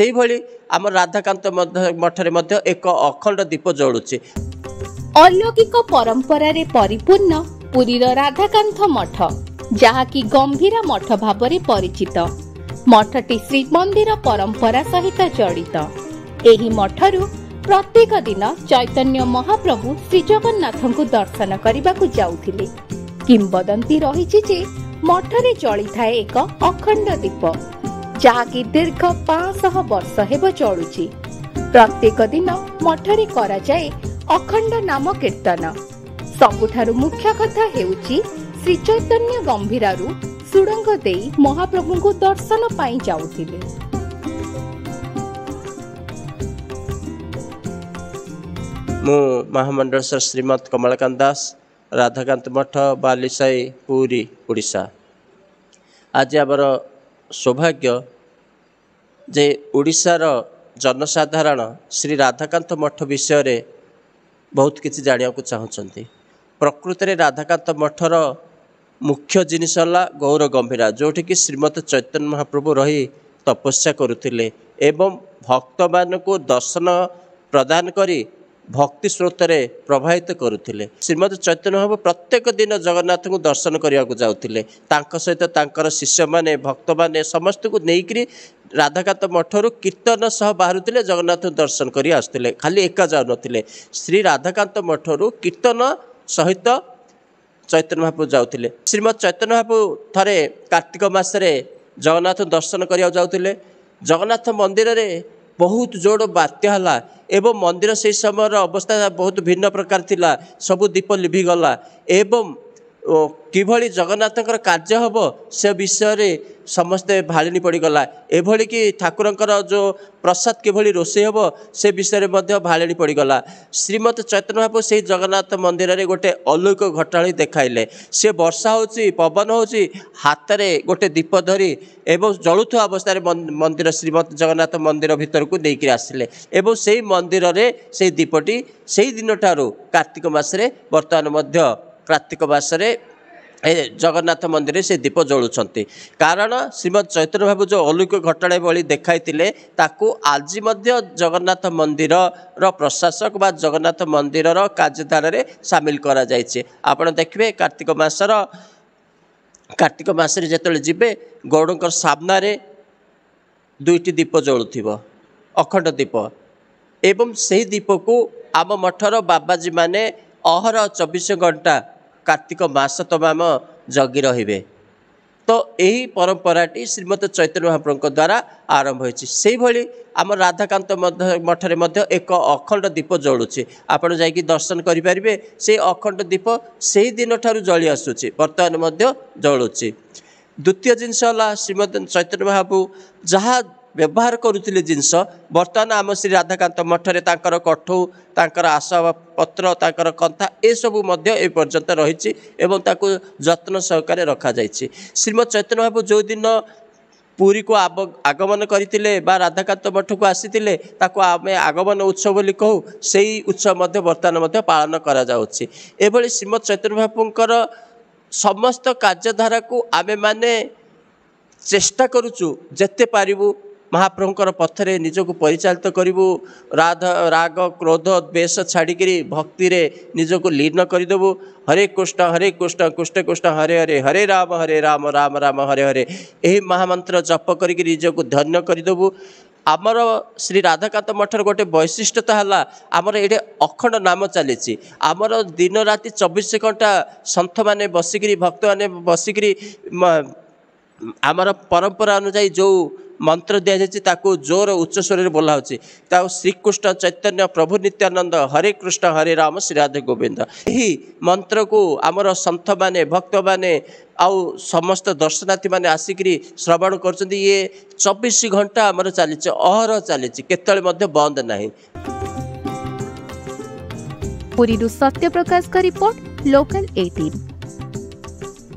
से भली आम राधाकांत मठरे मध्य एक अखंड दीप जलुचे। अलौकिक परंपरा रे परिपूर्ण पुरीर राधाकांत मठ जहाँकि गंभीरा मठ भावरे परिचित। मठटी श्रीमंदिर परंपरा सहित जड़ित। एही मठरू प्रत्येक दिन चैतन्य महाप्रभु श्री जगन्नाथ को दर्शन करने को जाउथिले। किंबदंती रहिछि जे मठरे जली थाए एक अखंड दीप जहाँकि दीर्घ 500 वर्ष हेब चलुछि। प्रत्येक दिन मठरे करा जाए अखंड नाम कीर्तन। सबुठारु मुख्य कथा हेउछि श्री चैतन्य गंभीरारू सुड़ंग देई महाप्रभु को दर्शन पाई जाउथिले। मु महामंडल श्रीमद कमलकांत दास राधाकांत मठ बालीसाई पुरी ओडिशा। आज आमर सौभाग्य जे ओडिशार जनसाधारण श्री राधाकांत मठ विषय बहुत किसी जानिया को चाहते। प्रकृत में राधाकांत मठर मुख्य जिनिस है गौर गंभीरा जोटि कि श्रीमद चैतन्य महाप्रभु रही तपस्या करुथिले एवं भक्त मान को दर्शन प्रदान करी भक्ति स्रोत रे प्रभावित करुथिले। श्रीमद चैतन्य महाप्रभु प्रत्येक दिन जगन्नाथ को दर्शन करने को जाउथिले। तांका सहित तांकर शिष्य माने भक्त माने समस्त को नेइकरी राधाकांत मठरू कीर्तन सह बाहरुथिले जगन्नाथ दर्शन करी आसुथिले। खाली एका जाउ नथिले। श्री राधाकांत मठरू कीर्तन सहित चैतन्य महाप्रभु जाउथिले। श्रीमद चैतन्य महाप्रभु थरे कार्तिक मासरे जगन्नाथ दर्शन करिया जाउथिले। जगन्नाथ मंदिर रे बहुत जोड़ बात्या हला एवं मंदिर से समय अवस्था बहुत भिन्न प्रकार थिला। सबु दीप लिभिगला एवं किभली जगन्नाथंकर कार्य हम से विषय रे समस्ते भालिनी पड़गला। एभली कि ठाकुरंकर जो प्रसाद किभली रोषे हम से विषय में भालिनी पड़गला। श्रीमद चैतन्य महाप्रभु से जगन्नाथ मंदिर रे गोटे अलौकिक घटना देखाइले। से वर्षा होची पवन होची हाथ रे गोटे दीप धरी एवं जलुथुआ अवस्था मंदिर श्रीमद जगन्नाथ मंदिर भीतर को देकर आसिले एवं से मंदिर रे से दीपटी से दिन ठारू कार्तिक मासरे वर्तमान कार्तिक मासरे जगन्नाथ मंदिर से दीप जलुंट। कारण श्रीमद चैतन्य महाप्रभु जो अलौकिक घटना भली देखाइतिले ताकू आज जगन्नाथ मंदिर प्रशासक बा जगन्नाथ मंदिर कार्यधारा रे सामिल करा जायछि। आपण देखिबे कार्तिक मासरे जेतले जिबे गौड़कर सामना रे दुईटी दीप जलुथिबो अखंड दीप एवं से दीप को आम मठर बाबाजी माने अहर 24 घंटा कार्तिक मास तमाम जगी रहिबे। तो यही परंपराटी श्रीमद चैतन्य महाप्रभु द्वारा आरंभ होइछि। से भली आम राधाकांत मठरे मध्य एक अखंड दीप जलुचे। आपण जाइकी दर्शन करि परिबे। से अखंड दीप से दिन ठारू जली आसुछि वर्तमान मध्य जलुचे। द्वितीय जिनस है श्रीमद चैतन्य महाप्रभु जहाँ व्यवहार करुले जिनस बर्तमान आम श्री राधाकांत मठरे तांकर कठौ तांकर आशा पत्र तांकर कंथा ए सबु मध्य ए पर्यंत रही एवं ताकू जत्न सहकारे रखा जाइछि। श्रीमद चैतन्य महाप्रभु जो दिन पुरी को आगमन करते बा राधाकांत मठ को आसीथिले ताकू आमे आगमन उत्सव बोली कहू। सेही उत्सव मध्य बर्तमान मध्य पालन करा जाउछि। एभली श्रीमद चैतन्य महाप्रभुंकर समस्त कार्यधारा को आमे माने चेष्टा करुचु जेते पारिबु महाप्रभुंकर पथरे निजको परिचालित करिबु। राग क्रोध द्वेष छाड़िकी भक्ति रे निजको लीन करदेबु। हरे कृष्ण कृष्ण कृष्ण हरे हरे हरे राम राम राम हरे हरे यही महामंत्र जप करिकी निजको धन्य करदेबु। आमर श्री राधाकांत मठर गोटे वैशिष्ट्यता है आमर ये अखंड नाम चली। आमर दिन राति 24 घंटा सन्थ मैंने बसिकी भक्त मैंने बसिकी आमर परंपरा अनुजाई जो मंत्र दि जाए जोर उच्च स्वर बोला हो श्रीकृष्ण चैतन्य प्रभु नित्यानंद हरे कृष्ण हरे राम श्री राधे गोविंद। यही मंत्र को आमर सन्थ माने भक्त माने आउ समस्त दर्शनार्थी माने आसिकी श्रवण कर ये 24 घंटा आमर चली अहर चली केतले मध्य बंद नहीं। पुरी सत्य प्रकाश का रिपोर्ट लोकल 18।